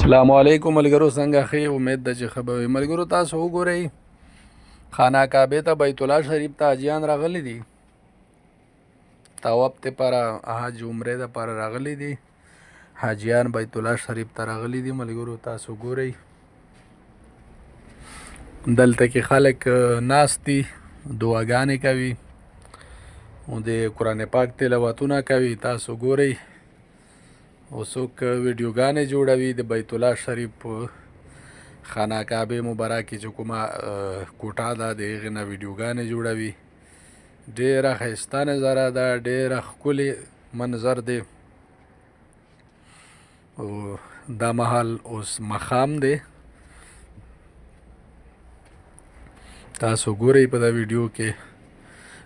السلام علیکم ملګرو، څنګه ښه؟ امید ده چې ښه به وي. ملګرو تاسو وګورئ، خانه کعبې ته بیت الله شریف ته حاجیان راغلي دي، طواف دپاره حج عمرې دپاره راغلي دي. حاجیان بیت الله شریف ته راغلي دي. ملګرو تاسو ګورئ، دلته کې خلک ناست دي، دعاګانې کوي، د قرآن پاک تلاوتونه کوي. تاسو ګورئ، او څوک ویډیوګانې جوړوي د بیت الله شریف خانه کعبې مبارکې چې کومه کوټه ده د هغې نه ویډیوګانې جوړوي. ډېره ښایسته نظاره ده، ډېره ښکلې منظر دی. دا مهال اوس ماښام دی. تاسو ګورئ په دا ویډیو کې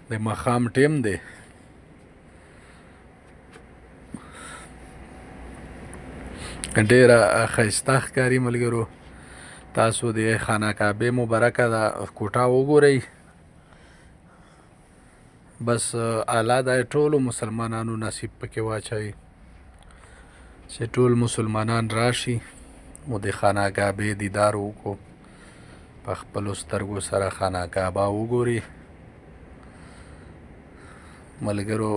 د ماښام ټیم دی. ډېره ښایسته ښکاري. ملګرو تاسو د خانه کعبې مبارکه دا کوټه وګورئ. بس الله دا ټولو مسلمانانو نصیب پکې واچوي چې ټول مسلمانان راشي او د خانه کعبې دیدار وکړو، په خپلو سترګو سره خانه کعبه وګوري. ملګرو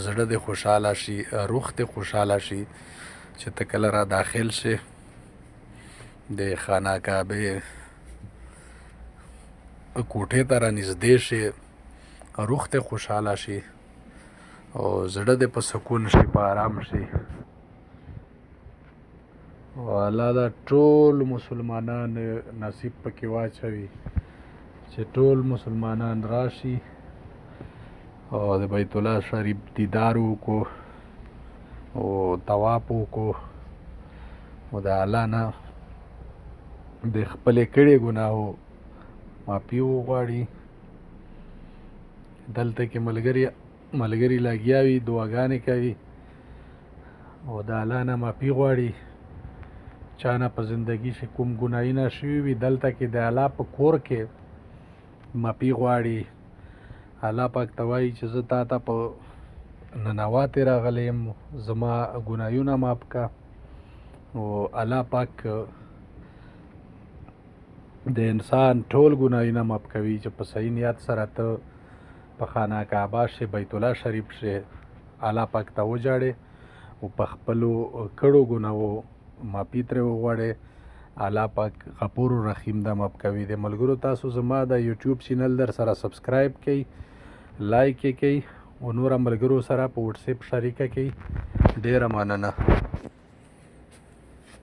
زړه دې خوشحاله شي، روح دې خوشحاله شي چې ته کله را داخل شي د خانه کعبې کوټې ته را نږدې شي، روح دې خوشحاله شي او زړه دې په سکون شي، په آرام شي. او الله دا ټول مسلمانان نصیب پکې واچوي چې ټول مسلمانان راشي او د بیت الله شریف دیدار وکړو او طواف وکړو او د الله نه د خپلې کړې ګناهو معافي وغواړي. دلته کې ملګري لګیا وي، دعاګانې کوي او د الله نه معافي غواړي. چا نه په زندګي کې کوم ګناهونه شوي وي، دلته کې د الله په کور کې معافي غواړي. الله پاک ته وایي چې زه تا ته په ننواتې راغلی یم، زما ګناهونه معاف کړه. او الله پاک د انسان ټول ګناهونه معاف کوي چې په صحیح نیت سره ته په خانه کعبه شې، بیت الله شریف شې، الله پاک ته وجاړې او په خپلو کړو ګناهو معافي ترې وغواړې. الله پاک غفور رحیم ده، معاف کوي. د ملګرو تاسو زما د یوټیوب چینل در سره سبسکرایب کړئ، لایک یې کړئ او نور ملګرو سره په وټساپ شریکه کړئ. ډېره مننه.